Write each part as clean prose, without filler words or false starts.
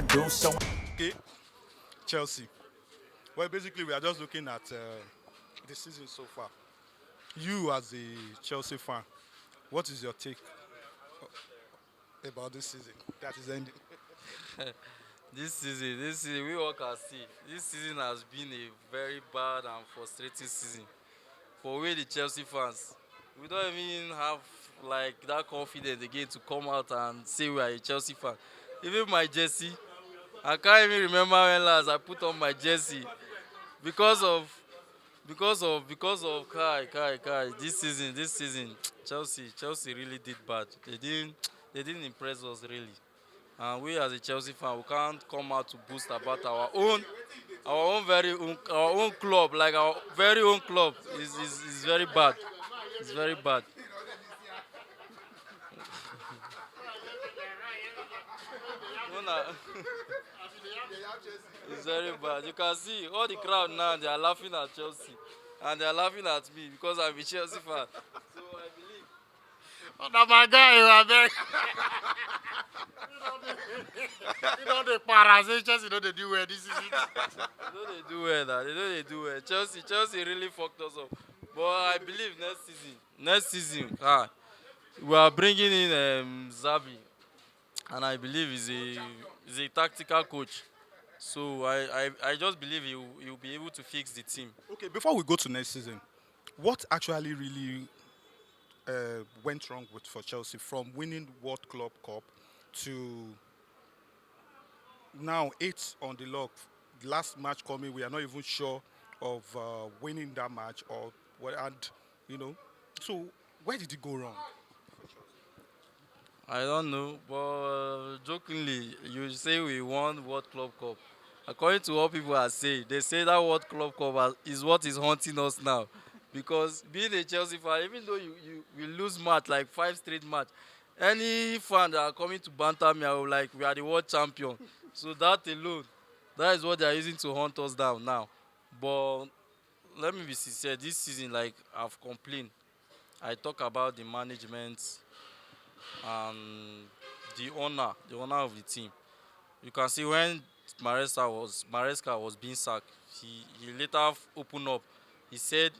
do so. Okay, Chelsea. Well, basically, we are just looking at the season so far. You, as a Chelsea fan, what is your take about this season that is ending? This season, we all can see. This season has been a very bad and frustrating season for we the Chelsea fans. We don't even have like that confidence again to come out and say we are a Chelsea fan. Even my jersey, I can't even remember when last I put on my jersey because of Kai. This season, Chelsea really did bad. They didn't impress us really. And we as a Chelsea fan, we can't come out to boast about our own club, like our very own club is very bad. It's very bad. Una- it's very bad. You can see all the crowd now, they are laughing at Chelsea. And they are laughing at me because I'm a Chelsea fan. So I believe Oh, na my guy, you are there. You know the parasations, you know they do well. This is it. they do well now. They do well. Chelsea really fucked us up. But I believe next season, we are bringing in Zabi, and I believe he's a tactical coach. So I just believe he'll be able to fix the team. Okay, before we go to next season, what actually really went wrong with for Chelsea from winning World Club Cup to now eight on the log? Last match coming, we are not even sure of winning that match or what, and you know. So where did it go wrong? I don't know, but jokingly, you say we won World Club Cup. According to what people are saying, they say that World Club Cup is what is haunting us now. Because being a Chelsea fan, even though we lose match like five straight match, any fan that are coming to banter me, I will like we are the world champion. So that alone, that is what they are using to hunt us down now. But let me be sincere, this season like I've complained. I talk about the management and the owner of the team. You can see when Maresca was being sacked, he later opened up. He said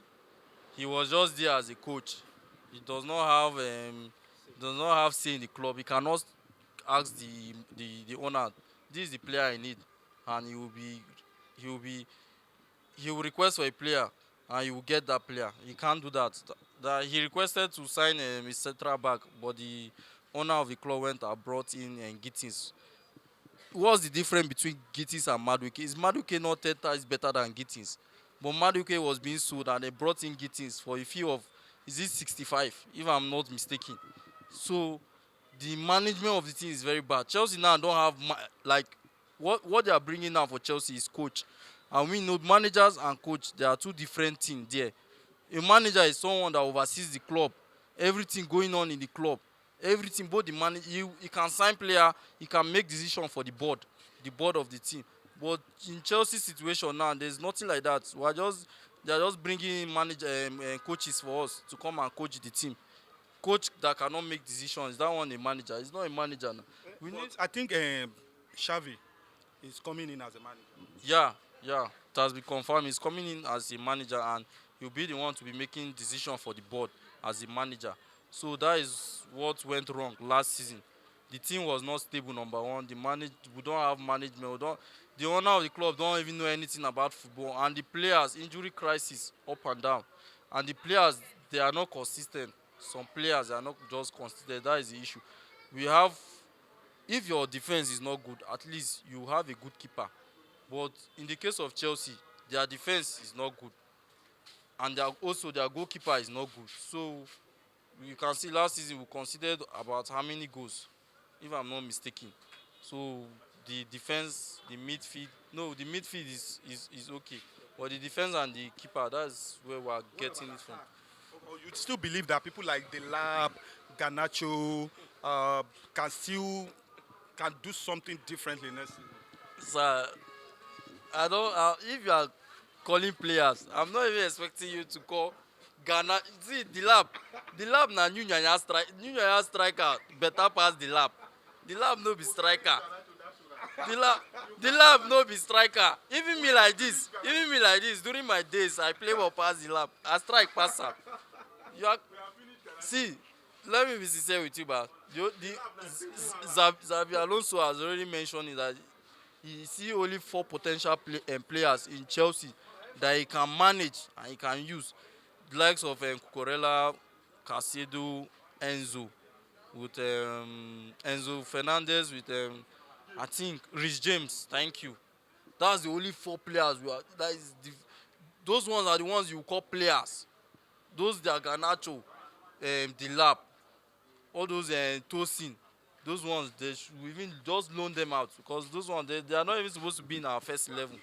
he was just there as a coach. He does not have say in the club. He cannot ask the owner, this is the player I need, and he will be he will request for a player and he will get that player. He can't do that. That he requested to sign his central back, but the owner of the club went and brought in Gittins. What's the difference between Gittins and Maduke? Is Maduke not 10 times better than Gittins? But Maduke was being sold and they brought in Gittins for a fee of, is it 65, if I'm not mistaken. So the management of the team is very bad. Chelsea now don't have like what they are bringing now for Chelsea is coach, and we know managers and coach, there are two different things there. A manager is someone that oversees the club, everything going on in the club, everything. Both the manager, he can sign player, he can make decision for the board of the team. But in Chelsea situation now, there's nothing like that. They are just bringing in coaches for us to come and coach the team. Coach that cannot make decisions, that one a manager. He's not a manager now. We need, But I think Xavi is coming in as a manager. yeah, yeah. It has been confirmed. He's coming in as a manager and he'll be the one to be making decision for the board as a manager. So that is what went wrong last season. The team was not stable. Number one, we don't have management. The owner of the club don't even know anything about football, and the players injury crisis up and down, and the players they are not consistent. Some players are not just consistent. That is the issue. We have If your defense is not good, at least you have a good keeper. But in the case of Chelsea, their defense is not good, and their goalkeeper is not good. So you can see last season we considered about how many goals, if I'm not mistaken. So the defense, the midfield, no, the midfield is okay, but the defense and the keeper, that's where we are getting it from. Or you still believe that people like Delap, Ganacho, uh, can still can do something differently next season? So I don't. If you are calling players, I'm not even expecting you to call Ghana. See the lab na New Yaya striker better pass the lab. The lab no be striker. The lab no be striker. Even me like this. During my days, I play ball pass the lab. I strike pass am. You are see. Let me be sincere with you, but Xabi Alonso has already mentioned it that he see only four potential players in Chelsea that he can manage and he can use. The likes of Cucurella, Caicedo, Enzo, with Enzo Fernandez, with I think Rich James. Thank you. That's the only four players we are. Those ones are the ones you call players. Those they are Garnacho, Delap, all those Tosin. Those ones they should even just loan them out because those ones they are not even supposed to be in our first 11.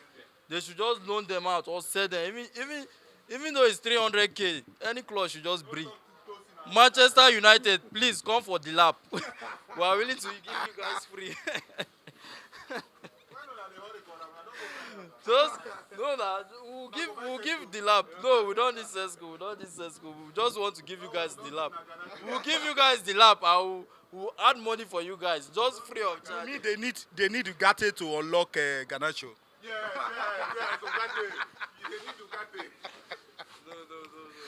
They should just loan them out or sell them. Even though it's 300k, any club should just bring. Manchester United, please come for the lap. We are willing to give you guys free. Just no, nah, we'll give the lap. No, we don't need Sesco. We don't need Sesco. We just want to give you guys the lap. We'll give you guys the lap. We'll add money for you guys, just free of I charge. mean, they need Ugarte to unlock Garnacho.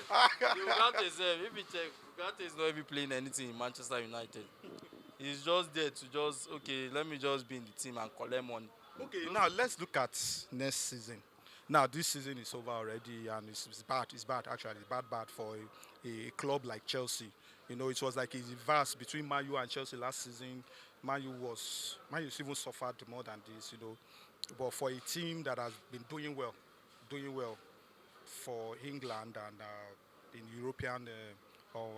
The Ugarte sef, if you check, Ugarte is not even playing anything in Manchester United. He's just there to just okay. Let me just be in the team and collect money. Okay, now let's look at next season. Now this season is over already, and it's bad. It's bad actually. It's bad for a club like Chelsea. You know, it was like a verse between Man U and Chelsea last season. Man U even suffered more than this. You know, but for a team that has been doing well for England and in European or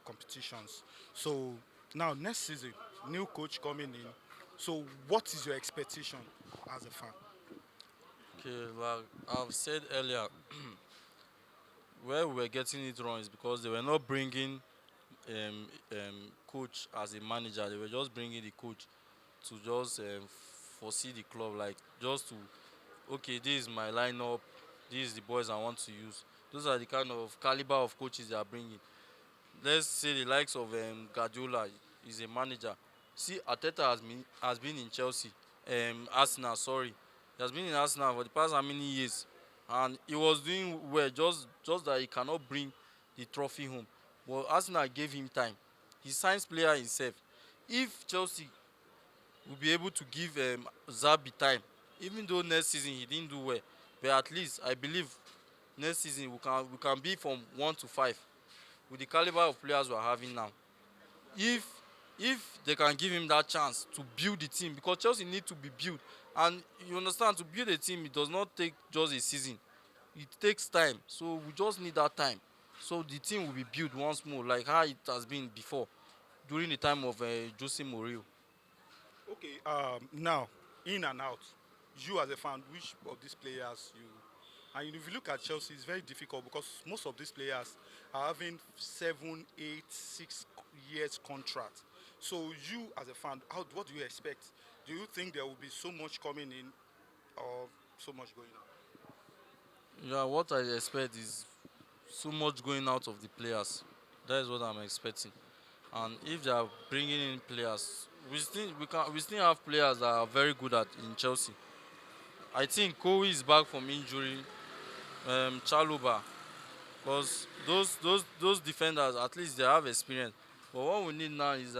competitions. So now next season, new coach coming in. So what is your expectation as a fan? Okay, like I've said earlier, where we were getting it wrong is because they were not bringing coach as a manager. They were just bringing the coach to just foresee the club, like just to okay, this is my lineup, this is the boys I want to use. Those are the kind of caliber of coaches they are bringing. Let's say the likes of Guardiola is a manager. See, Arteta has been in Chelsea, Arsenal. Sorry, he has been in Arsenal for the past how many years, and he was doing well. Just that he cannot bring the trophy home. But Arsenal gave him time. He signs player himself. If Chelsea will be able to give Zabi time, even though next season he didn't do well, but at least I believe next season we can be from 1 to 5 with the caliber of players we are having now. If they can give him that chance to build the team, because Chelsea need to be built, and you understand, to build a team it does not take just a season, it takes time. So we just need that time, so the team will be built once more like how it has been before during the time of Jose Mourinho. Okay, now in and out. You as a fan, which of these players you? And if you look at Chelsea, it's very difficult because most of these players are having 7, 8, 6 years contract. So you as a fan, what do you expect? Do you think there will be so much coming in or so much going out? Yeah, what I expect is so much going out of the players. That is what I'm expecting. And if they are bringing in players, we still have players that are very good at in Chelsea. I think Kobe is back from injury. Chaluba, because those defenders at least they have experience. But what we need now is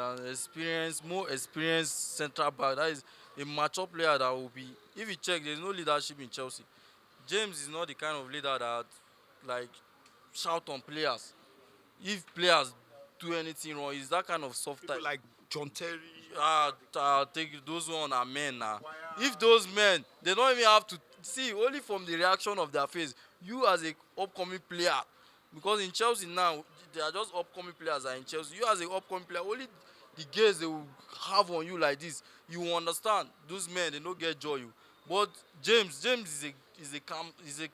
more experienced central back. That is a mature player that will be. If you check, there is no leadership in Chelsea. James is not the kind of leader that like shout on players. If players do anything wrong, he's that kind of soft type. People like John Terry. Take those one are men now. If those men, they don't even have to see only from the reaction of their face. You as a upcoming player, because in Chelsea now they are just upcoming players are in Chelsea. You as a upcoming player, only the gaze they will have on you like this, you will understand. Those men they don't get joy you. But James is a calm is a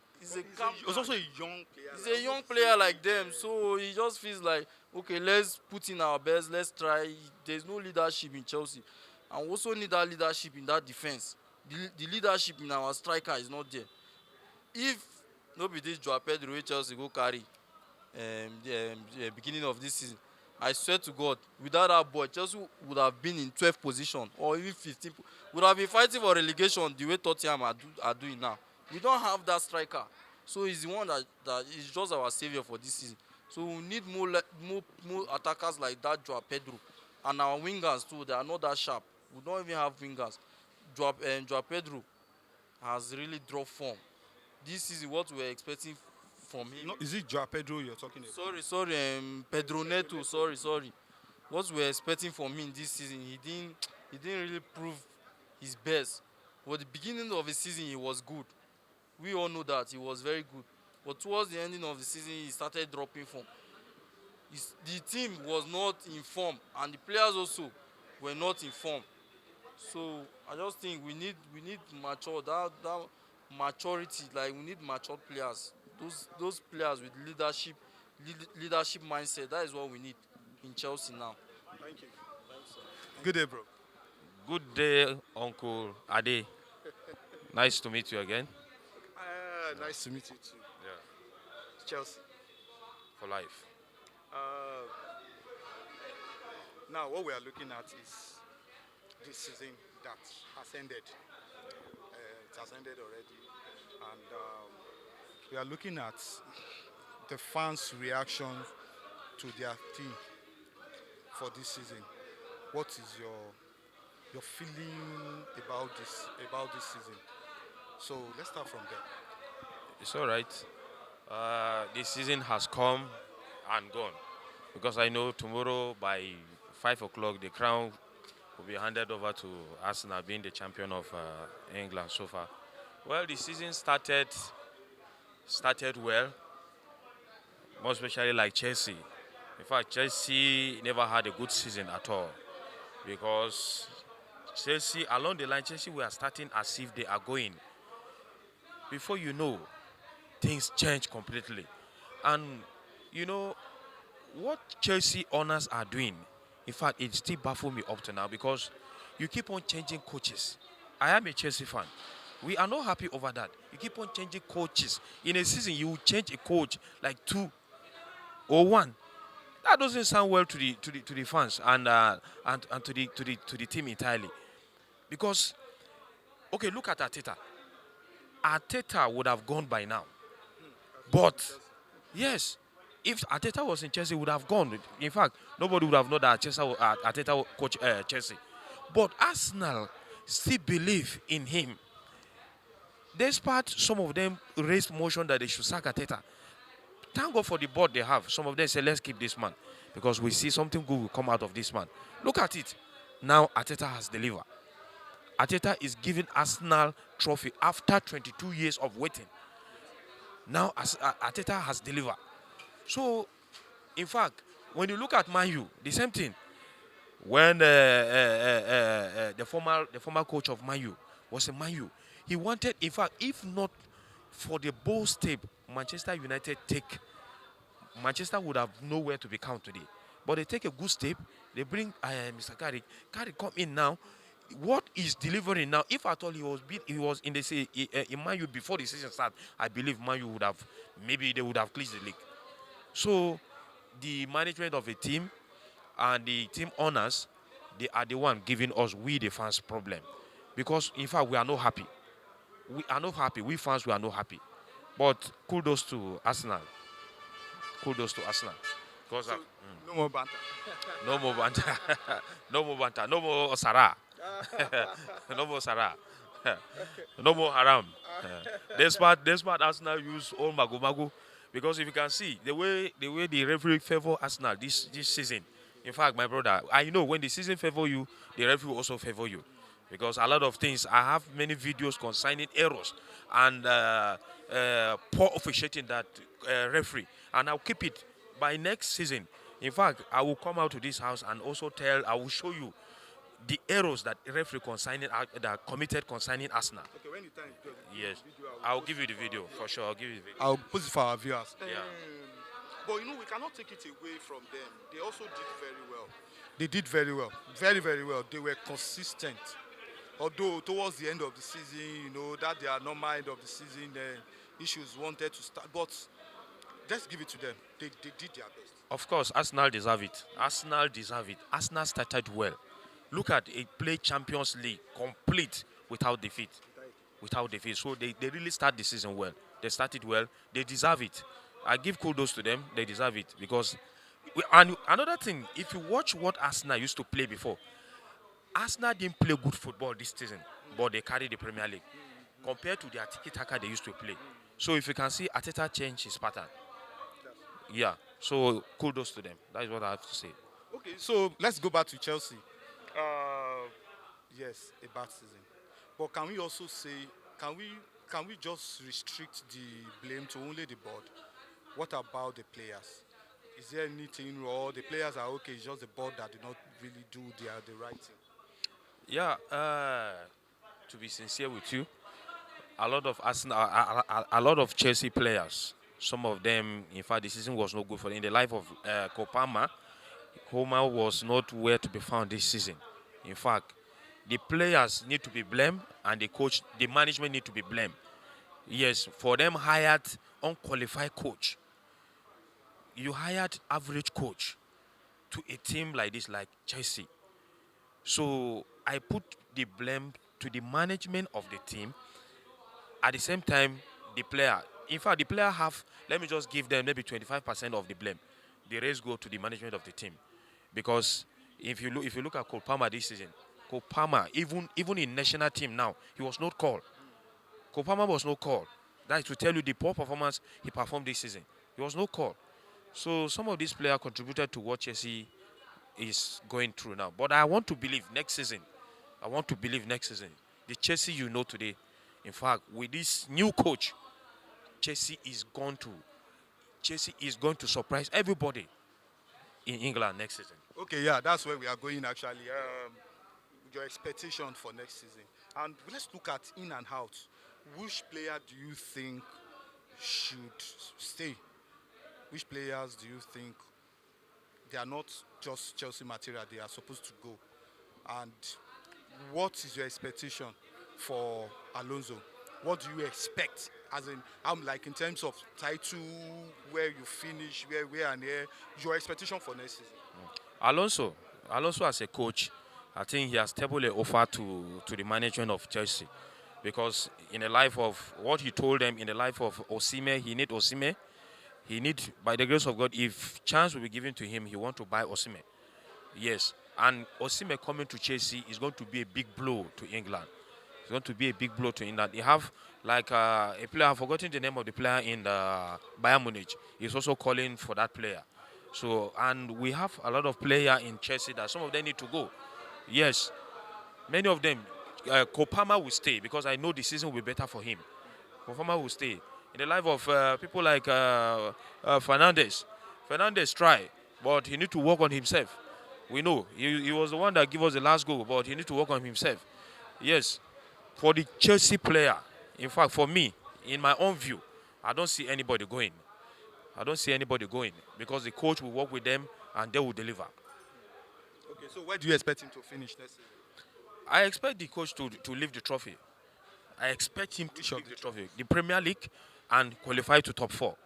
calm. He was also a young player. He's a young player like them, so he just feels like, okay, let's put in our best, let's try. There's no leadership in Chelsea, and we also need that leadership in that defense. The leadership in our striker is not there. If no be this Joao Pedro wey Chelsea go carry the beginning of this season, I swear to God, without that boy, Chelsea would have been in 12th position or even 15th. Would have been fighting for relegation the way Tottenham are doing now. We don't have that striker. So he's the one that is just our savior for this season. So we need more attackers like that, Joao Pedro. And our wingers too, they are not that sharp. We don't even have wingers. Joao Pedro has really dropped form. This season, what we were expecting from him. No, is it Joao Pedro you're talking about? Sorry, Pedro Neto. Sorry. What we were expecting from him this season, he didn't really prove his best. But the beginning of the season, he was good. We all know that he was very good. But towards the ending of the season, he started dropping form. The team was not in form, and the players also were not in form. So I just think we need mature that maturity. Like we need mature players. Those players with leadership mindset. That is what we need in Chelsea now. Thank you. Good day, bro. Good day, Uncle Ade. Nice to meet you again. Nice to meet you too. Yeah, Chelsea. for life. Uh, Now, what we are looking at is this season that has ended. It has ended already, and we are looking at the fans' reaction to their team for this season. What is your feeling about this season? So let's start from there. It's all right. The season has come and gone because I know tomorrow by 5 o'clock the crown will be handed over to Arsenal, being the champion of England so far. Well, the season started well, more especially like Chelsea. In fact, Chelsea never had a good season at all because Chelsea, along the line, Chelsea were starting as if they are going. Before you know, things change completely. And you know what Chelsea owners are doing. In fact, it still baffles me up to now because you keep on changing coaches. I am a Chelsea fan. We are not happy over that. You keep on changing coaches. In a season, you will change a coach like two or one. That doesn't sound well to the fans and to the team entirely. Because okay, look at Arteta. Arteta would have gone by now. But yes, if Arteta was in Chelsea, he would have gone. In fact, nobody would have known that Arteta coach Chelsea. But Arsenal still believe in him. Despite some of them raised motion that they should sack Arteta. Thank God for the board they have. Some of them say, let's keep this man. Because we see something good will come out of this man. Look at it. Now Arteta has delivered. Arteta is giving Arsenal trophy after 22 years of waiting. Now Arteta has delivered. So, in fact, when you look at Man U, the same thing. When the former coach of Man U was in Man U, he wanted, in fact, if not for the bold step Manchester United take, Manchester would have nowhere to be count today. But they take a good step. They bring Mr. Carrick. Carrick come in now. What is delivering now? If at all he was in the in Man U before the season start, I believe Man U would have, maybe they would have clinched the league. So the management of a team and the team owners, they are the one giving us, we the fans, problem. Because in fact we are not happy. We are not happy. We fans, we are not happy. But kudos to Arsenal. Kudos to Arsenal. Because So no more banter. no more banter. No more banter. No more Sarah. No more Sarah. No more haram. Despite Arsenal use all mago mago, because if you can see the way the referee favor Arsenal this season. In fact, my brother, I know when the season favor you, the referee will also favor you, because a lot of things. I have many videos concerning errors and poor officiating that referee, and I'll keep it by next season. In fact, I will come out to this house and also I will show you the errors that referee concerning that committed concerning Arsenal. Okay, when the time is Yes, video, I'll give you the video for sure. I'll give you the video. I'll post it for our viewers. Yeah. But we cannot take it away from them. They also did very well. They did very well, very very well. They were consistent. Although towards the end of the season, that they are normal end of the season, issues wanted to start. But let's give it to them. They did their best. Of course, Arsenal deserve it. Arsenal deserve it. Arsenal started well. Look at it, play Champions League complete without defeat. Without defeat. So they really start the season well. They started well. They deserve it. I give kudos to them. They deserve it because. And another thing, if you watch what Arsenal used to play before, Arsenal didn't play good football this season, but they carried the Premier League compared to the tiki taka they used to play. So if you can see, Ateta changed his pattern. Yeah. So kudos to them. That is what I have to say. Okay, so let's go back to Chelsea. Uh, yes, a bad season. But can we also say, can we can we just restrict the blame to only the board? What about the players? Is there anything or the players are okay? It's just the board that did not really do the right thing. Yeah. To be sincere with you, a lot of Arsenal, a lot of Chelsea players. Some of them, in fact, the season was not good for them. In the life of Kopama, Homer was not where to be found this season. In fact, the players need to be blamed, and the coach, the management need to be blamed. Yes, for them hired unqualified coach. You hired average coach to a team like this, like Chelsea. So I put the blame to the management of the team. At the same time, the player. In fact, the player have. Let me just give them maybe 25% of the blame. The rest go to the management of the team, because if you look at Cole Palmer this season, Cole Palmer even in national team now he was not called. Cole Palmer was not called. That is to tell you the poor performance he performed this season. He was not called. So some of these players contributed to what Chelsea is going through now. But I want to believe next season. I want to believe next season. The Chelsea you know today, in fact, with this new coach, Chelsea is going to Chelsea is going to surprise everybody in England next season. Okay, yeah, that's where we are going actually. Your expectation for next season, and let's look at in and out. Which player do you think should stay? Which players do you think they are not just Chelsea material? They are supposed to go. And what is your expectation for Alonso? What do you expect? As in, I'm like in terms of title, where you finish, where and here. Your expectation for next season. Alonso, Alonso as a coach, I think he has tabled an offer to the management of Chelsea, because in the life of what he told them in the life of Osime, he need Osime. He need, by the grace of God, if chance will be given to him, he want to buy Osime. Yes, and Osime coming to Chelsea is going to be a big blow to England. It's going to be a big blow to England. They have like a player. I've forgotten the name of the player in the Bayern Munich. He's also calling for that player. So, and we have a lot of players in Chelsea that some of them need to go. Yes, many of them. Kopama will stay because I know the season will be better for him. Kopama will stay. In the life of people like Fernandez, Fernandez try, but he need to work on himself. We know he was the one that gave us the last goal, but he need to work on himself. Yes, for the Chelsea player, in fact, for me, in my own view, I don't see anybody going. I don't see anybody going because the coach will work with them and they will deliver. Okay, so where do you expect him to finish next season? I expect the coach to lift the trophy. I expect him Which to of lift the the two? trophy, the Premier League, and qualify to top four.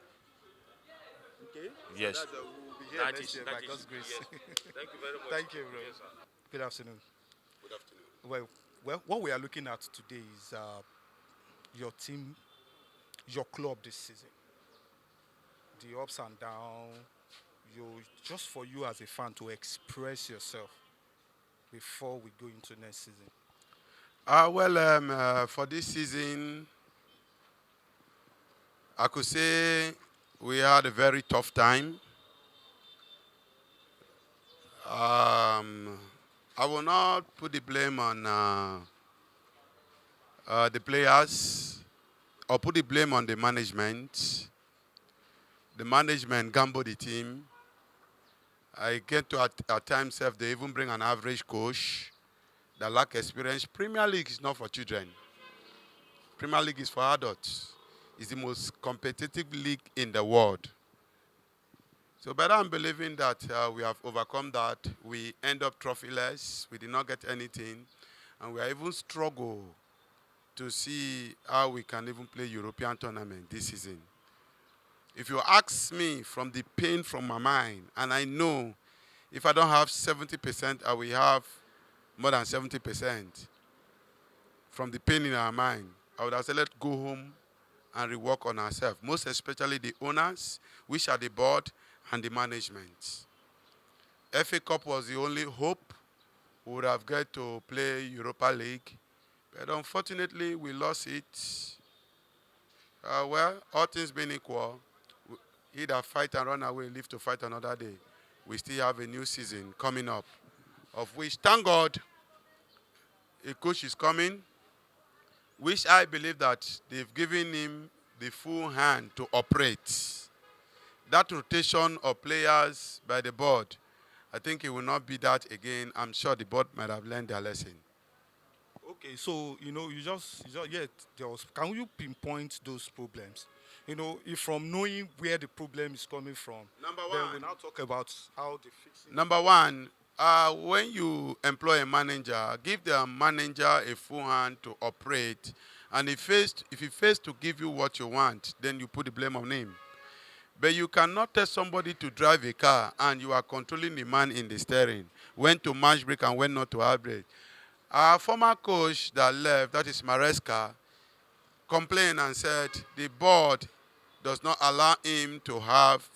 Okay. So Yes, that's we'll be here that next is year that by is God's grace. yes. Thank you very much. Thank you, bro. Yes, sir. Good afternoon. Good afternoon. Well, what we are looking at today is your team, your club this season, the ups and downs. You just for you as a fan to express yourself before we go into next season. For this season, I could say we had a very tough time. I will not put the blame on the players or put the blame on the management. The management gambled the team. I get to at times if they even bring an average coach that lack experience. Premier League is not for children. Premier League is for adults. It's the most competitive league in the world. So, but I'm believing that we have overcome that. We end up trophyless. We did not get anything. And we are even struggle to see how we can even play European tournament this season. If you ask me from the pain from my mind, and I know if I don't have 70%, I will have more than 70% from the pain in our mind, I would have said, let's go home and rework on ourselves, most especially the owners, which are the board and the management. FA Cup was the only hope we would have got to play Europa League, but unfortunately we lost it. Well, all things being equal, he that fight and run away live to fight another day. We still have a new season coming up, of which, thank God, a coach is coming, which I believe that they've given him the full hand to operate. That rotation of players by the board, I think it will not be that again. I'm sure the board might have learned their lesson. Okay, so yeah, there was. Can you pinpoint those problems? If from knowing where the problem is coming from, Number then we one, now talk about how they fix it. Number one, when you employ a manager, give the manager a full hand to operate. And if he fails to give you what you want, then you put the blame on him. But you cannot tell somebody to drive a car and you are controlling the man in the steering, when to march brake and when not to have brake. Our former coach that left, that is Maresca, complained and said the board does not allow him to have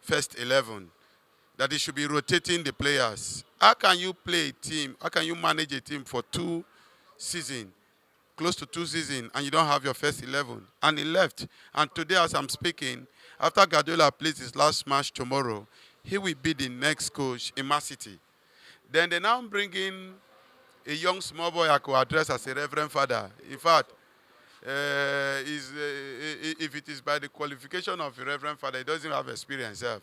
first 11, that he should be rotating the players. How can you play a team? How can you manage a team for 2 seasons, close to 2 seasons, and you don't have your first 11? And he left. And today, as I'm speaking, after Guardiola plays his last match tomorrow, he will be the next coach in Man City. Then they now bring in a young small boy I could address as a reverend father. In fact, if it is by the qualification of a reverend father, he doesn't have experience himself.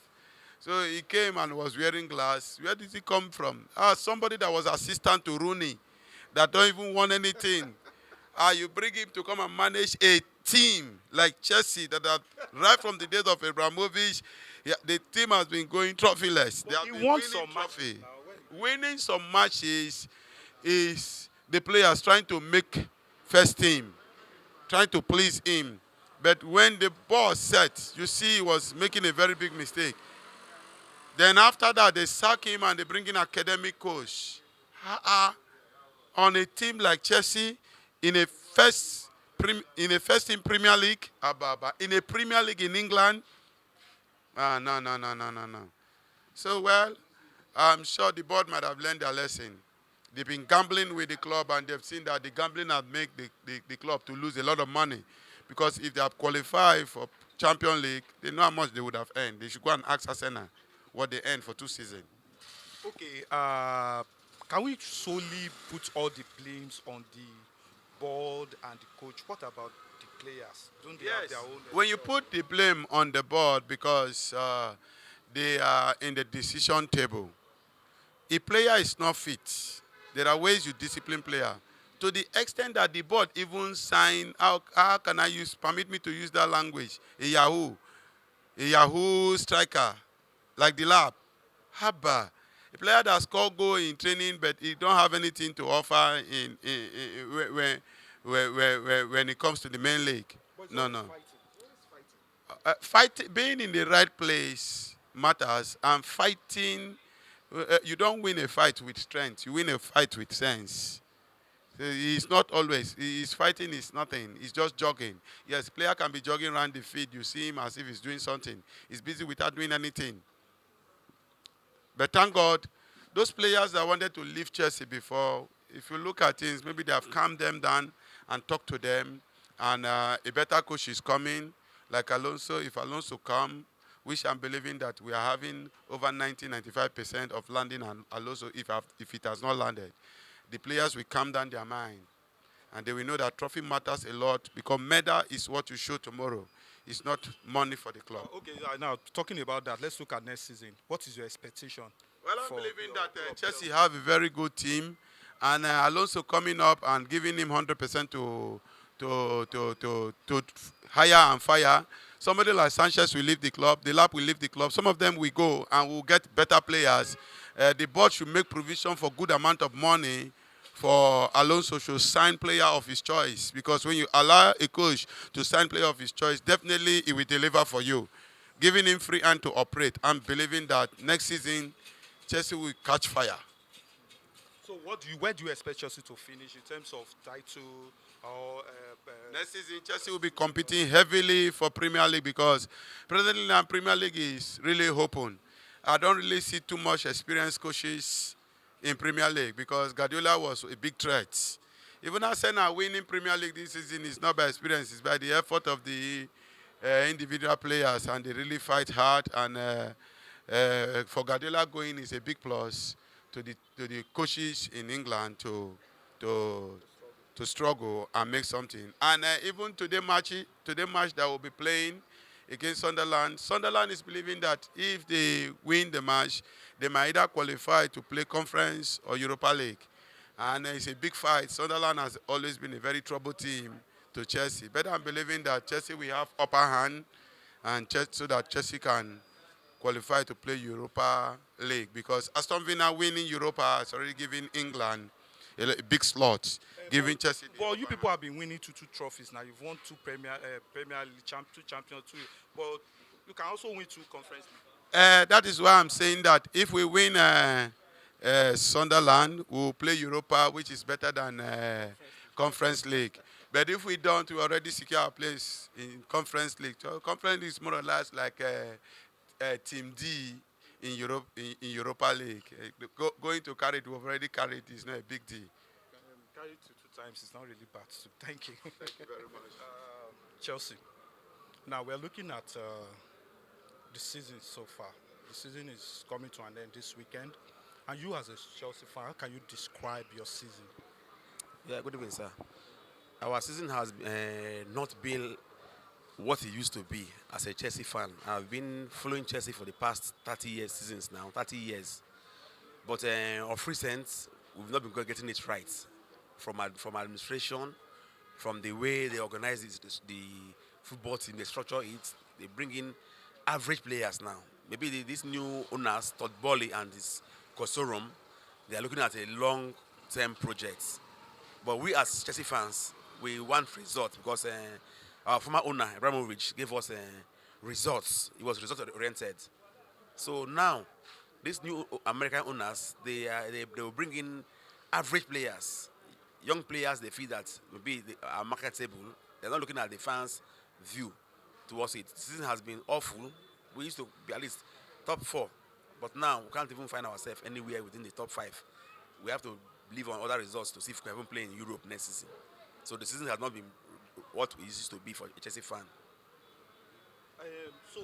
So he came and was wearing glass. Where did he come from? Somebody that was assistant to Rooney, that don't even want anything. You bring him to come and manage a team like Chelsea that are right from the days of Abramovich. Yeah, the team has been going trophyless. They have He been won winning some matches trophy. now. Winning some matches is the players trying to make first team, trying to please him. But when the ball set, you see he was making a very big mistake. Then after that, they sack him and they bring in academic coach. On a team like Chelsea, in a first team Premier League, in a Premier League in England, no. So well, I'm sure the board might have learned their lesson. They've been gambling with the club and they've seen that the gambling has made the club to lose a lot of money. Because if they have qualified for Champions League, they know how much they would have earned. They should go and ask Arsenal what they earned for 2 seasons. Okay, can we solely put all the blames on the board and the coach? What about the players? Don't they have their own? When you put the blame on the board because they are in the decision table, a player is not fit. There are ways you discipline player. To the extent that the board even sign, how can I permit me to use that language? A Yahoo striker, like the lab. Haba. A player that score goal in training, but he don't have anything to offer when it comes to the main league. No. Being in the right place matters, and fighting. You don't win a fight with strength. You win a fight with sense. It's not always. His fighting is nothing. He's just jogging. Yes, player can be jogging around the field. You see him as if he's doing something. He's busy without doing anything. But thank God, those players that wanted to leave Chelsea before, if you look at things, maybe they have calmed them down and talked to them. And a better coach is coming, like Alonso. If Alonso come, which I'm believing that we are having over 90-95% of landing on Alonso if it has not landed. The players will calm down their mind. And they will know that trophy matters a lot because medal is what you show tomorrow. It's not money for the club. Okay, now talking about that, let's look at next season. What is your expectation? Well, I'm for believing your that club? Chelsea have a very good team. And Alonso coming up and giving him 100% to hire and fire. Somebody like Sanchez will leave the club. The lab will leave the club. Some of them will go and will get better players. The board should make provision for good amount of money for Alonso to sign player of his choice. Because when you allow a coach to sign player of his choice, definitely he will deliver for you. giving him free hand to operate and believing that next season Chelsea will catch fire. So where do you expect Chelsea to finish in terms of title or Next season, Chelsea will be competing heavily for Premier League because presently now Premier League is really open. I don't really see too much experienced coaches in Premier League because Guardiola was a big threat. Even Arsenal winning Premier League this season is not by experience, it's by the effort of the individual players, and they really fight hard. And for Guardiola going is a big plus to the coaches in England to to struggle and make something. And even today match that will be playing against Sunderland, Sunderland is believing that if they win the match, they might either qualify to play Conference or Europa League. And it's a big fight. Sunderland has always been a very troubled team to Chelsea. But I'm believing that Chelsea will have upper hand, and so that Chelsea can qualify to play Europa League, because Aston Villa winning Europa has already given England a big slot, giving Chelsea. well, you people have been winning two trophies now. You've won two Premier League, two Champions, two. But you can also win two Conference League. That is why I'm saying that if we win Sunderland, we'll play Europa, which is better than Conference League. But if we don't, we already secure our place in Conference League. So Conference League is more or less like Team D in Europe, in Europa League. Going to carry it, we've already carried it, is not a big deal. Carry two times is not really bad. So thank you. Thank you very much. Chelsea. Now we're looking at the season so far. The season is coming to an end this weekend. And you as a Chelsea fan, how can you describe your season? Yeah, good evening, sir. Our season has not been what it used to be as a Chelsea fan. I've been following Chelsea for the past 30 years, seasons now, 30 years. But of recent, we've not been getting it right. From administration, from the way they organize the football team, they structure it, they bring in average players now. Maybe these new owners, Todd Bowley and this Kosorum, they are looking at a long-term project. But we as Chelsea fans, we want results because our former owner, Abramovich, gave us results. It was result-oriented. So now, these new American owners, they will bring in average players, young players. They feel that maybe they are marketable. They're not looking at the fans' view towards it. The season has been awful. We used to be at least top 4, but now we can't even find ourselves anywhere within the top 5. We have to believe on other results to see if we can even play in Europe next season. So the season has not been what it used to be for a Chelsea fan. So,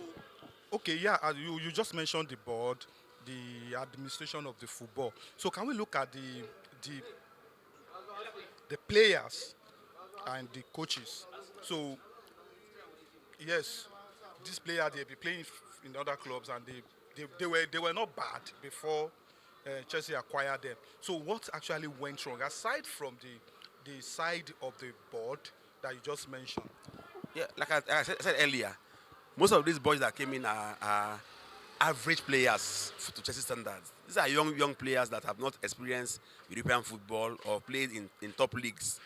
okay, yeah, you just mentioned the board, the administration of the football. So can we look at the players and the coaches? So, yes, these players, they'll be playing in other clubs, and they were not bad before Chelsea acquired them. So what actually went wrong, aside from the side of the board that you just mentioned? Yeah, like I said earlier, most of these boys that came in are average players to Chelsea standards. These are young players that have not experienced European football or played in top leagues.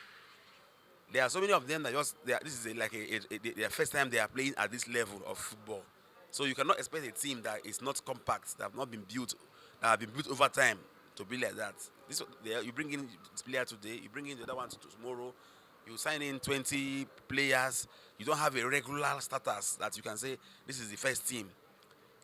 There are so many of them that this is their first time they are playing at this level of football. So you cannot expect a team that is not compact, that have not been built, that have been built over time to be like that. You bring in this player today, you bring in the other one tomorrow, you sign in 20 players, you don't have a regular status that you can say this is the first team.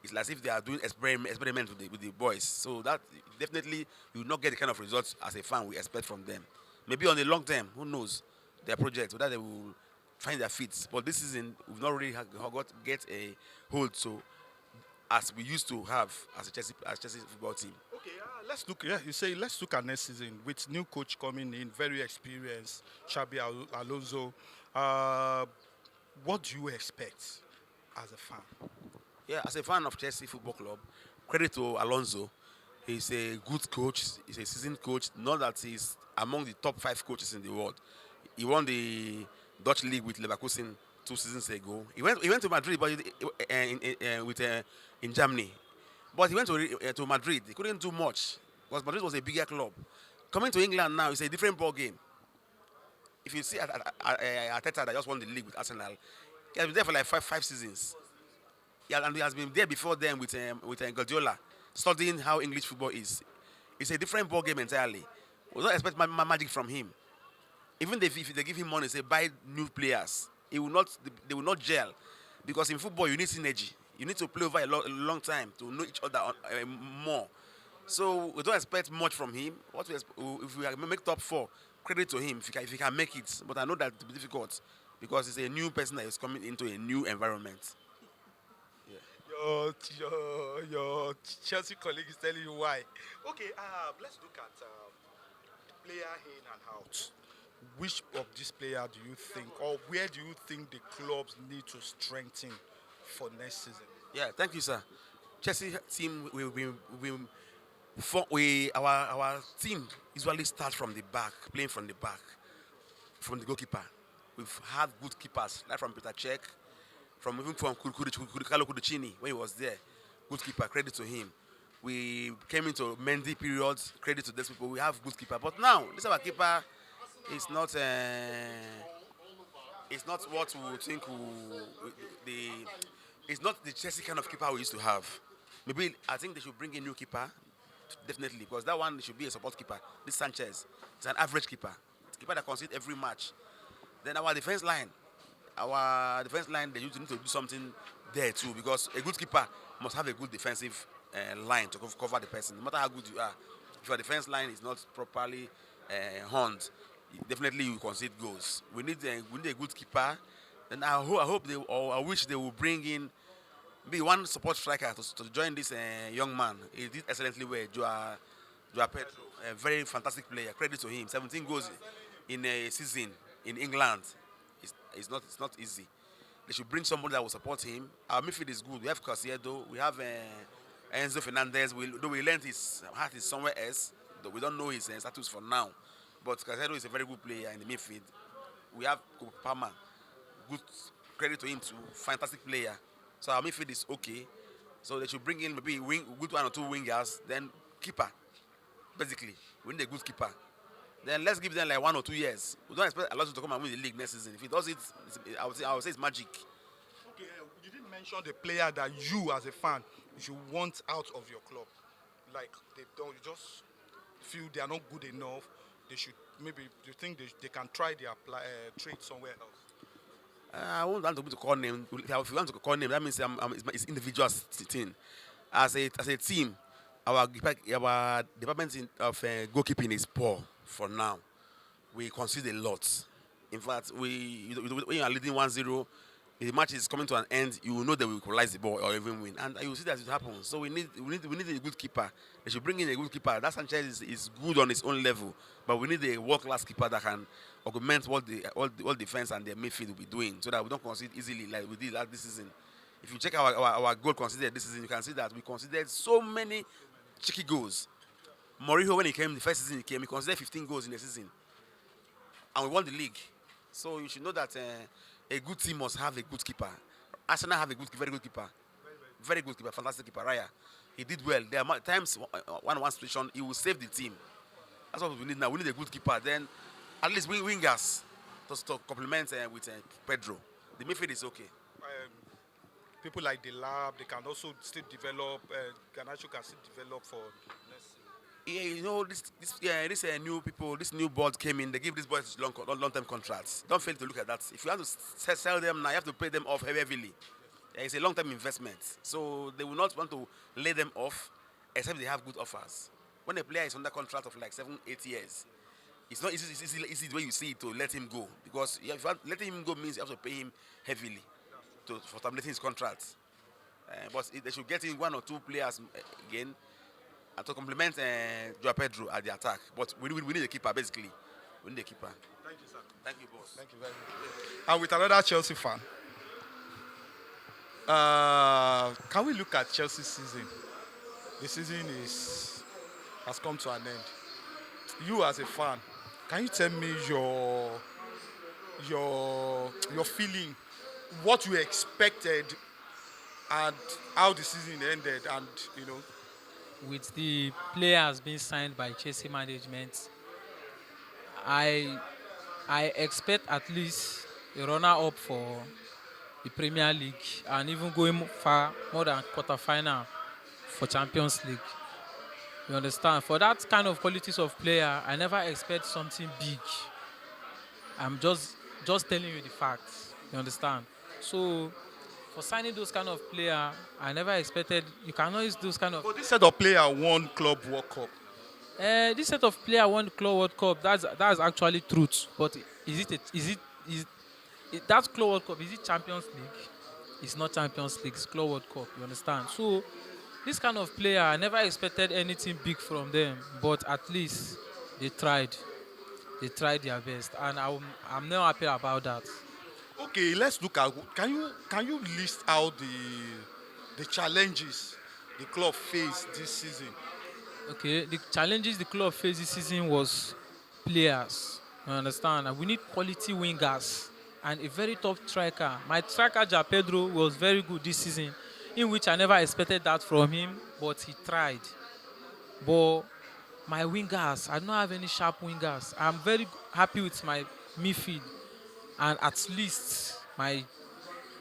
It's like if they are doing experiment with the boys. So that definitely you will not get the kind of results as a fan we expect from them. Maybe on the long term, who knows, their project, whether they will find their feet. But this season, we've not really get a hold so as we used to have as Chelsea football team. Okay, let's look. Yeah, you say let's look at next season with new coach coming in, very experienced, Xabi Alonso. What do you expect as a fan? Yeah, as a fan of Chelsea Football Club, credit to Alonso. He's a good coach. He's a seasoned coach. Not that he's among the top 5 coaches in the world. He won the Dutch league with Leverkusen 2 seasons ago. He went to Madrid, but in Germany. But he went to Madrid. He couldn't do much because Madrid was a bigger club. Coming to England now is a different ball game. If you see Arteta that just won the league with Arsenal, he has been there for like five seasons. Yeah, and he has been there before them with Guardiola, studying how English football is. It's a different ball game entirely. We don't expect magic from him. Even if they give him money, say buy new players, he will not. They will not gel, because in football you need synergy. You need to play over a long time to know each other more. So we don't expect much from him. If we make top four, credit to him if he can make it. But I know that it will be difficult because it's a new person that is coming into a new environment. Your Chelsea colleague is telling you why. Okay, let's look at player in and out. Which of these players do you think, or where do you think the clubs need to strengthen for next season? Yeah, thank you, sir. Chelsea team, our team usually starts from the back, playing from the back, from the goalkeeper. We've had good keepers, like from Peter Cech, from even from Carlo Cudicini when he was there. Good keeper, credit to him. We came into Mendy periods, credit to these people. We have good keeper, but now this our keeper is not. It's not what we would think the. It's not the Chelsea kind of keeper we used to have. Maybe I think they should bring a new keeper, definitely, because that one should be a support keeper. This Sanchez is an average keeper. It's a keeper that concedes every match. Then our defense line, they need to do something there too, because a good keeper must have a good defensive line to cover the person. No matter how good you are, if your defense line is not properly honed, definitely you concede goals. We need a good keeper. Then I hope they, or I wish they will bring in maybe one support striker to join this young man. He did excellently well, Joao Pedro, a very fantastic player. Credit to him. 17 goals in a season in England. It's not easy. They should bring somebody that will support him. Our midfield is good. We have Casiedo. We have Enzo Fernandez. Though we learned his heart is somewhere else, though we don't know his status for now. But Casiedo is a very good player in the midfield. We have Palmer. Good, credit to him too. Fantastic player. So our midfield is okay. So they should bring in maybe good one or two wingers. Then keeper. Basically, we need a good keeper. Then let's give them like 1 or 2 years. We don't expect Alonso to come and win the league next season. If he does it, I would say it's magic. Okay, you didn't mention the player that you, as a fan, you want out of your club. Like they don't, you just feel they are not good enough. They should maybe. Do you think they can try their trade somewhere else? I won't want to call name. If you want to call name, that means it's individual thing. As a team, our department of goalkeeping is poor for now. We concede a lot. In fact, when you are leading 1-0, if the match is coming to an end, you will know that we equalize the ball or even win, and you will see that it happens. So we need a good keeper. They should bring in a good keeper. That Sanchez is good on his own level, but we need a world-class keeper that can augment what the all defense and their midfield will be doing, so that we don't concede easily like we did this season. If you check our goal conceded this season, you can see that we conceded so many cheeky goals. Mourinho, when he came, the first season he considered 15 goals in the season. And we won the league. So you should know that a good team must have a good keeper. Arsenal have a very good keeper. Very good keeper, fantastic keeper, Raya. He did well. There are times, one situation, he will save the team. That's what we need now. We need a good keeper. Then at least wingers to complement with Pedro. The midfield is okay. People like the lab, they can also still develop. Garnacho can still develop for next season. Yeah, this new people, this new board came in. They give these boys long-term contracts. Don't fail to look at that. If you have to sell them now, you have to pay them off heavily. It's a long-term investment, so they will not want to lay them off, except they have good offers. When a player is under contract of like 7-8 years, it's not easy the way you see it to let him go, because if letting him go means you have to pay him heavily for terminating his contract. But they should get in 1 or 2 players again to complement Joao Pedro at the attack. But we need a keeper, basically. We need a keeper. Thank you, sir. Thank you, boss. Thank you very much. And with another Chelsea fan, can we look at Chelsea's season? The season has come to an end. You, as a fan, can you tell me your feeling, what you expected, and how the season ended, and With the players being signed by Chelsea management, I I expect at least a runner up for the Premier League, and even going far more than quarter-final for Champions League. You understand? For that kind of qualities of player, I never expect something big. I'm just telling you the facts. You understand? So for signing those kind of player, I never expected. You cannot use those kind of. But this set of player won Club World Cup. This set of player won the Club World Cup. That's actually truth. But is it that Club World Cup? Is it Champions League? It's not Champions League. It's Club World Cup. You understand? So this kind of player, I never expected anything big from them. But at least they tried. They tried their best, and I'm not happy about that. Okay, let's look at. Can you list out the challenges the club faced this season? Okay, the challenges the club faced this season was players. You understand? And we need quality wingers and a very top striker. My striker, Ja Pedro, was very good this season, in which I never expected that from him, but he tried. But my wingers, I don't have any sharp wingers. I'm very happy with my midfield and at least my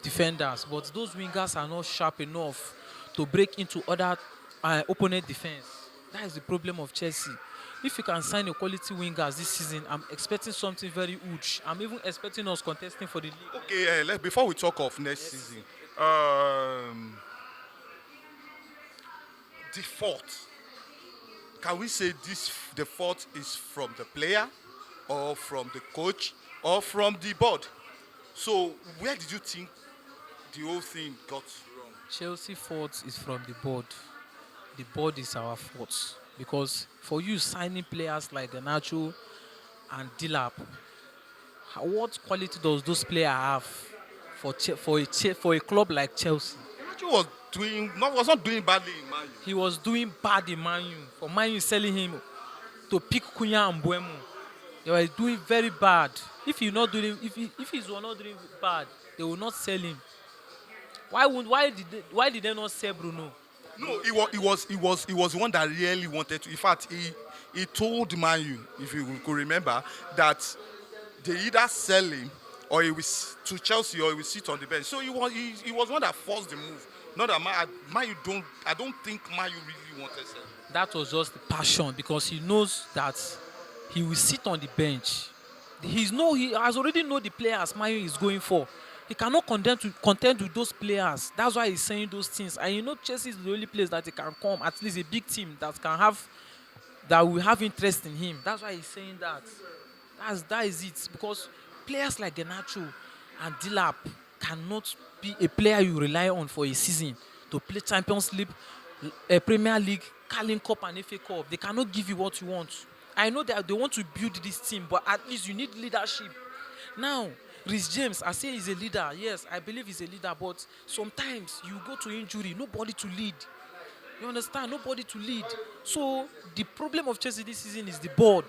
defenders, but those wingers are not sharp enough to break into other opponent defense. That is the problem of Chelsea. If you can sign a quality wingers this season, I'm expecting something very huge. I'm even expecting us contesting for the league. Okay, before we talk of next season, um, the fault. Can we say the fault is from the player, or from the coach, or from the board? So where did you think the whole thing got wrong? Chelsea fault is from the board. The board is our fault because for you signing players like Garnacho and Dilap, what quality does those players have for a club like Chelsea? He was not doing badly in Man U. He was doing bad in Man U. For Man U selling him to pick Cunha and Buemo, they were doing very bad. If he were not doing bad, they would not sell him. Why did they not sell Bruno? No, he was the one that really wanted to. In fact, he told Man U, if you could remember, that they either sell him or he will to Chelsea or he will sit on the bench. So he was one that forced the move. Not that Man U don't. I don't think Man U really wanted to sell him. That was just the passion because he knows that he will sit on the bench. He has already know the players Mayu is going for. He cannot contend with those players. That's why he's saying those things. And Chelsea is the only place that he can come, at least a big team that will have interest in him. That's why he's saying that. That is it. Because players like Garnacho and Dilap cannot be a player you rely on for a season to play Champions League, Premier League, Carling Cup and FA Cup. They cannot give you what you want. I know that they want to build this team, but at least you need leadership. Now, Rhys James, I say he's a leader. Yes, I believe he's a leader, but sometimes you go to injury, nobody to lead. You understand? Nobody to lead. So the problem of Chelsea this season is the board.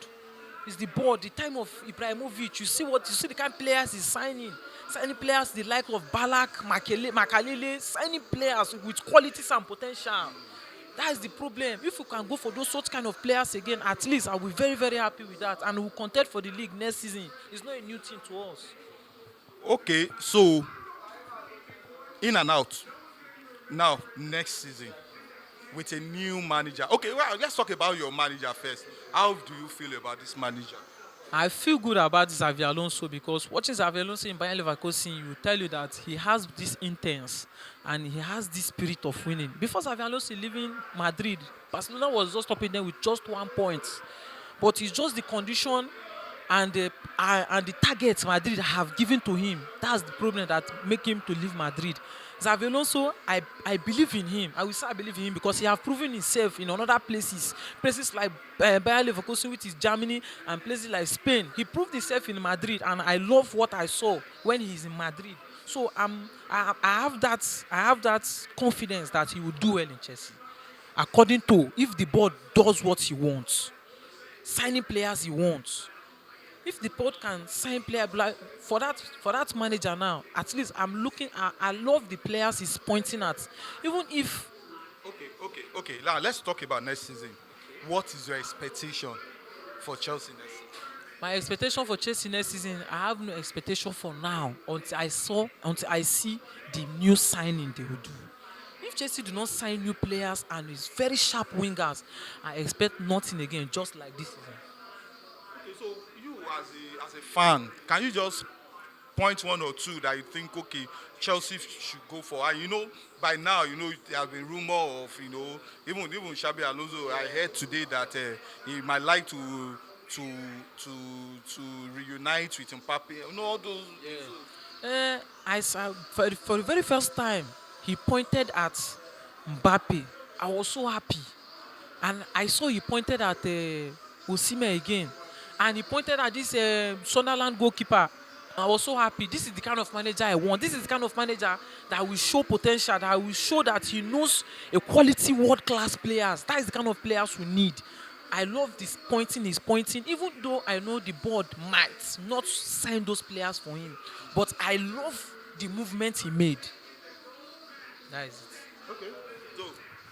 It's the board. The time of Ibrahimovic, you see the kind of players he's signing. Signing players the like of Balak, Makalele, signing players with qualities and potential. That is the problem. If we can go for those such kind of players again, at least I'll be very, very happy with that. And we'll contend for the league next season. It's not a new thing to us. Okay, so in and out. Now, next season, with a new manager. Okay, well, let's talk about your manager first. How do you feel about this manager? I feel good about Xavi Alonso because watching Xavi Alonso in Bayern Leverkusen, he will tell you that he has this intense and he has this spirit of winning. Before Xavi Alonso leaving Madrid, Barcelona was just stopping them with just 1 point. But it's just the condition and the targets Madrid have given to him. That's the problem that make him to leave Madrid. Xavi Alonso, I believe in him. I will say I believe in him because he has proven himself in other places. Places like Bayer Leverkusen, which is Germany, and places like Spain. He proved himself in Madrid, and I love what I saw when he's in Madrid. So I have that confidence that he will do well in Chelsea. According to if the board does what he wants, signing players he wants. If the board can sign player for that manager now, at least I love the players he's pointing at. Even if Okay. Now let's talk about next season. What is your expectation for Chelsea next season? My expectation for Chelsea next season, I have no expectation for now until I see the new signing they will do. If Chelsea do not sign new players and is very sharp wingers, I expect nothing again, just like this season. Okay, so you as a fan, can you just point one or two that you think okay Chelsea should go for? And by now there have been rumor of even Xabi Alonso. I heard today that he might like to to to reunite with Mbappe. All those. For the very first time, he pointed at Mbappe. I was so happy. And I saw he pointed at Osimhen again. And he pointed at this Sunderland goalkeeper. I was so happy. This is the kind of manager I want. This is the kind of manager that will show potential, that will show that he knows a quality world class players. That is the kind of players we need. I love this pointing, he's pointing, even though I know the board might not sign those players for him. But I love the movement he made. That is it. Okay.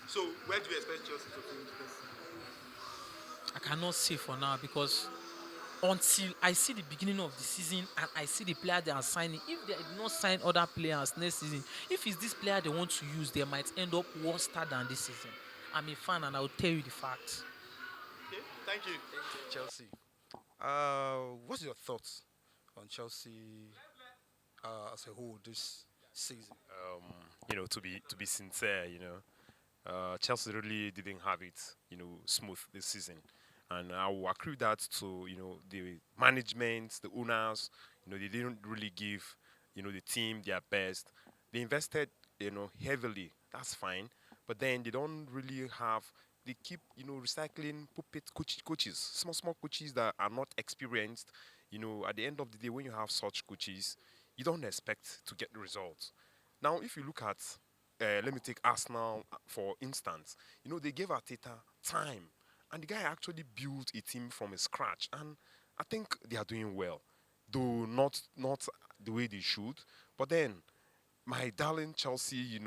So where do you expect Chelsea to finish this season? I cannot say for now because until I see the beginning of the season and I see the player they are signing, if they do not sign other players next season, if it's this player they want to use, they might end up worse than this season. I'm a fan and I will tell you the facts. Okay. Thank you. Chelsea. What's your thoughts on Chelsea as a whole this season? To be sincere, Chelsea really didn't have it, smooth this season, and I will accrue that to the management, the owners. They didn't really give the team their best. They invested heavily. That's fine, but then they don't really have. They keep recycling puppet coaches, small coaches that are not experienced. At the end of the day, when you have such coaches, you don't expect to get the results. Now, if you look at, let me take Arsenal for instance. They gave Arteta time, and the guy actually built a team from scratch, and I think they are doing well, though not the way they should. But then, my darling Chelsea,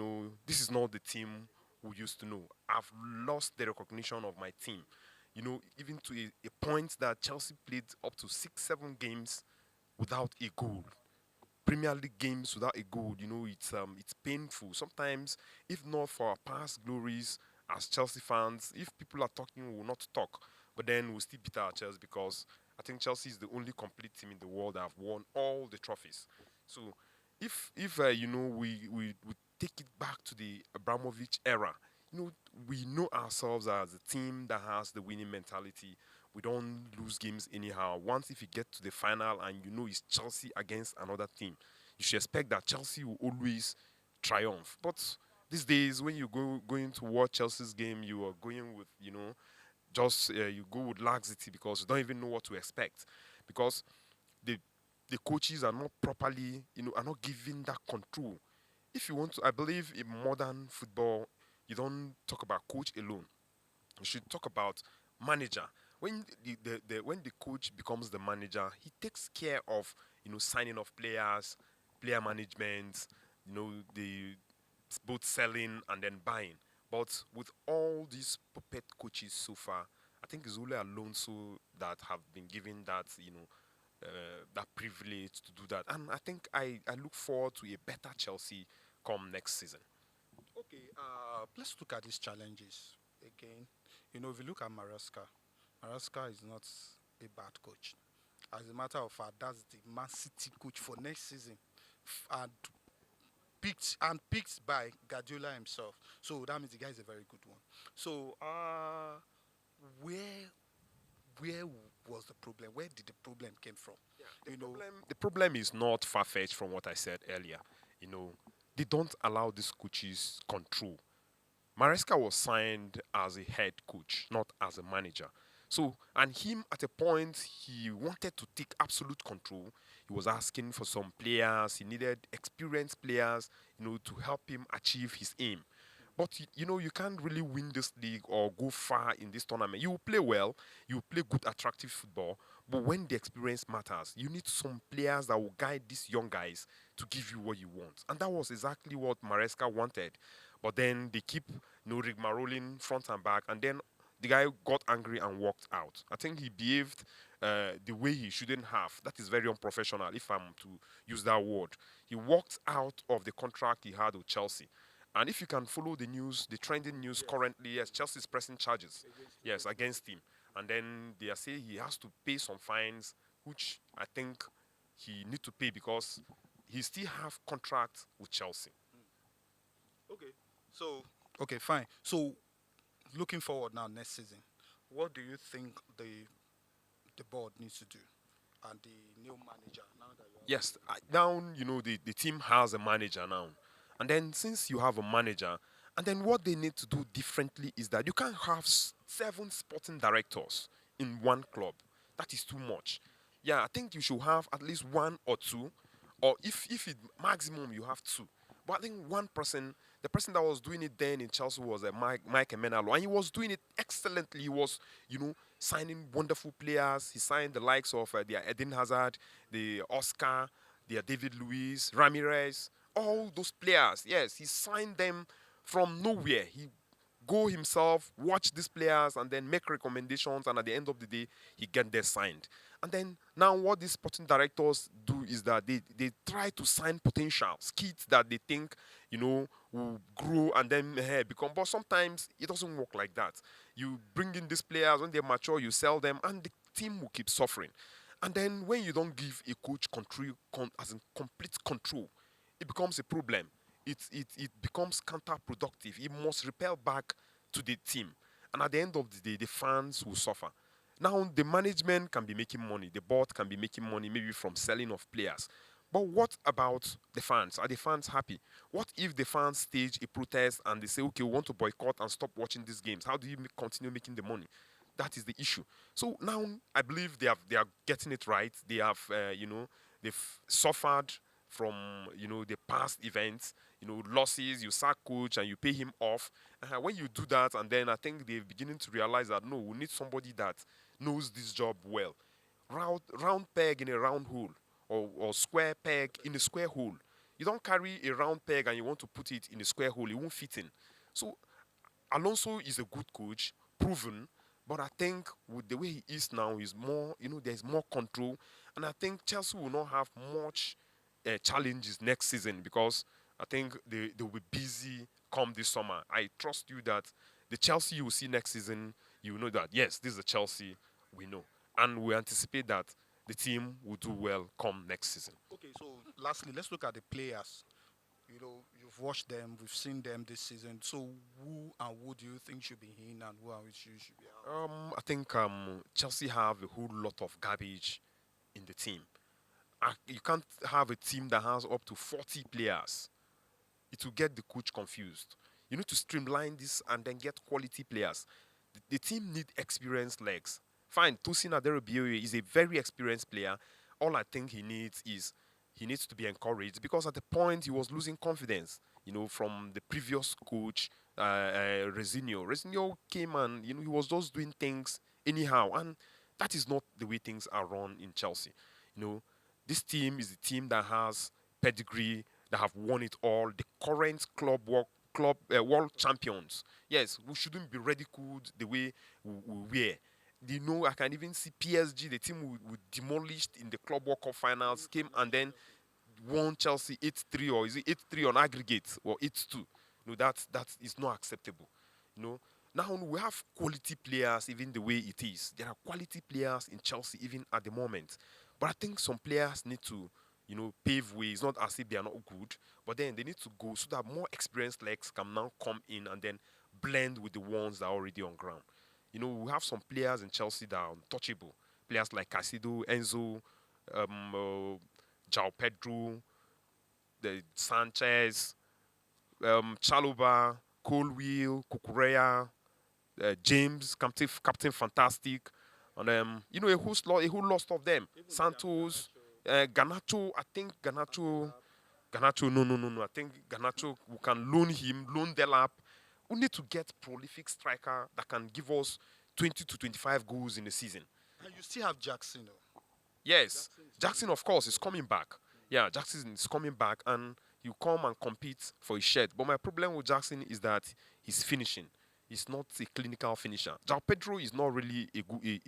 this is not the team we used to know. I've lost the recognition of my team. Even to a point that Chelsea played up to 6, 7 games without a goal. Premier League games without a goal, it's painful. Sometimes, if not for our past glories as Chelsea fans, if people are talking, we will not talk. But then we'll still beat our Chelsea because I think Chelsea is the only complete team in the world that have won all the trophies. So if we take it back to the Abramovich era, we know ourselves as a team that has the winning mentality. We don't lose games anyhow. Once if you get to the final and it's Chelsea against another team, you should expect that Chelsea will always triumph. But these days, when you going to watch Chelsea's game, you are going with just you go with laxity because you don't even know what to expect because the the coaches are not properly are not given that control. If you want to, I believe in modern football, you don't talk about coach alone. You should talk about manager. When when the coach becomes the manager, he takes care of signing of players, player management, the both selling and then buying. But with all these puppet coaches so far, I think it's only Alonso that have been given that that privilege to do that. And I think I look forward to a better Chelsea come next season. Okay, let's look at these challenges again. If you look at Maresca is not a bad coach. As a matter of fact, that's the Man City coach for next season, and picked by Guardiola himself. So that means the guy is a very good one. So, where where was the problem? Where did the problem came from? You know, The problem is not far fetched from what I said earlier. You know, they don't allow these coaches control. Maresca was signed as a head coach, not as a manager. So, and him at a point, he wanted to take absolute control. He was asking for some players. He needed experienced players, to help him achieve his aim. But you can't really win this league or go far in this tournament. You will play well, you will play good, attractive football. But when the experience matters, you need some players that will guide these young guys to give you what you want. And that was exactly what Maresca wanted. But then they keep rigmaroling front and back, and then the guy got angry and walked out. I think he behaved the way he shouldn't have. That is very unprofessional, if I'm to use that word. He walked out of the contract he had with Chelsea. And if you can follow the news, the trending news currently, yes, Chelsea is pressing charges, yes, against him. And then they are saying he has to pay some fines, which I think he need to pay because he still have contract with Chelsea. Okay. So okay, fine. So looking forward now next season, what do you think the board needs to do and the new manager now that you have Yes, now the team has a manager now, and then since you have a manager, and then what they need to do differently is that you can't have seven sporting directors in one club. That is too much. Yeah, I think you should have at least one or two, or if it maximum you have two. But I think one person, the person that was doing it then in Chelsea was Mike Emenalo, and he was doing it excellently. He was, signing wonderful players. He signed the likes of the Eden Hazard, the Oscar, the David Luiz, Ramirez, all those players. Yes, he signed them from nowhere. He go himself, watch these players, and then make recommendations. And at the end of the day, he get them signed. And then now, what these sporting directors do is that they try to sign potentials, kids that they think will grow and then become. But sometimes it doesn't work like that. You bring in these players when they mature, you sell them, and the team will keep suffering. And then when you don't give a coach control, as in complete control, it becomes a problem. It becomes counterproductive. It must repel back to the team. And at the end of the day, the fans will suffer. Now, the management can be making money, the board can be making money maybe from selling of players. But what about the fans? Are the fans happy? What if the fans stage a protest and they say, okay, we want to boycott and stop watching these games? How do you continue making the money? That is the issue. So now I believe they are getting it right. They have they've suffered from the past events, losses. You sack coach and you pay him off. When you do that, and then I think they're beginning to realize that no, we need somebody that knows this job well. Round peg in a round hole, or square peg in a square hole. You don't carry a round peg and you want to put it in a square hole, it won't fit in. So Alonso is a good coach, proven, but I think with the way he is now, he's more, there's more control. And I think Chelsea will not have much challenges next season because I think they will be busy come this summer. I trust you that the Chelsea you will see next season, you will know that, yes, this is the Chelsea we know. And we anticipate that the team will do well come next season. okay, so lastly, let's look at the players. You've watched them, we've seen them this season. So who do you think should be in and who and which you should be out? I think Chelsea have a whole lot of garbage in the team. You can't have a team that has up to 40 players. It will get the coach confused. You need to streamline this and then get quality players. The team need experienced legs. Fine, Tosin Aderobioye is a very experienced player. All I think he needs is he needs to be encouraged because at the point he was losing confidence, from the previous coach, Resinio. Resinio came and he was just doing things anyhow, and that is not the way things are run in Chelsea. You know, this team is a team that has pedigree, that have won it all. The current club world champions. Yes, we shouldn't be ridiculed the way we were. I can even see PSG, the team we demolished in the Club World Cup finals, came and then won Chelsea 8-3, or is it 8-3 on aggregate, or 8-2. That is not acceptable. You know, now we have quality players even the way it is. There are quality players in Chelsea even at the moment. But I think some players need to, pave ways, not as if they are not good, but then they need to go so that more experienced legs can now come in and then blend with the ones that are already on ground. We have some players in Chelsea that are untouchable. Players like Casido, Enzo, Jao Pedro, the Sanchez, Chaluba, Colwill, Kukurea, James, Captain Fantastic, and a whole lot of them. Santos, Ganacho. I think Ganacho. No. I think Ganacho. We can loan Delap. We need to get prolific striker that can give us 20 to 25 goals in a season. And you still have Jackson, though. Yes, Jackson, of course, is coming back. Yeah, Jackson is coming back, and he'll come and compete for his shirt. But my problem with Jackson is that he's finishing. He's not a clinical finisher. João Pedro is not really a good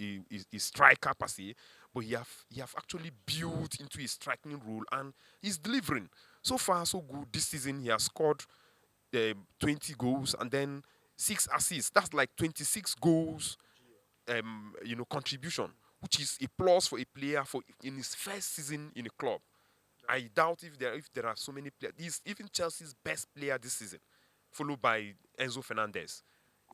a striker per se, but he have actually built into his striking role and he's delivering. So far, so good. This season, he has scored 20 goals and then 6 assists. That's like 26 goals, contribution, which is a plus for a player for in his first season in a club. I doubt if there are so many players. He's even Chelsea's best player this season, followed by Enzo Fernandez.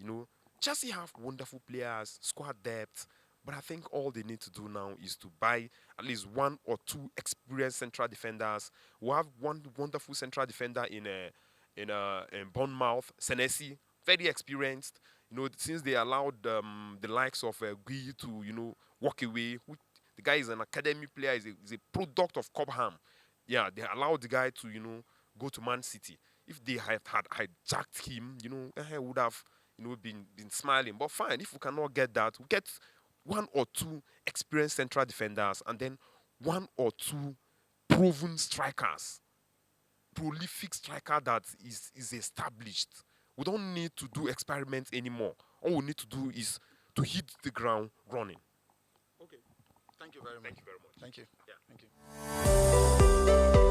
You know, Chelsea have wonderful players, squad depth, but I think all they need to do now is to buy at least one or two experienced central defenders. We have one wonderful central defender in Bournemouth, Senesi, very experienced. Since they allowed the likes of Gui to walk away, the guy is an academy player, is a product of Cobham. Yeah, they allowed the guy to go to Man City. If they had hijacked him, he would have been smiling. But fine, if we cannot get that, we get one or two experienced central defenders and then one or two proven strikers, prolific striker that is established. We don't need to do experiments anymore. All we need to do is to hit the ground running. Okay. Thank you very much. Thank you very much. Thank you. Yeah. Thank you.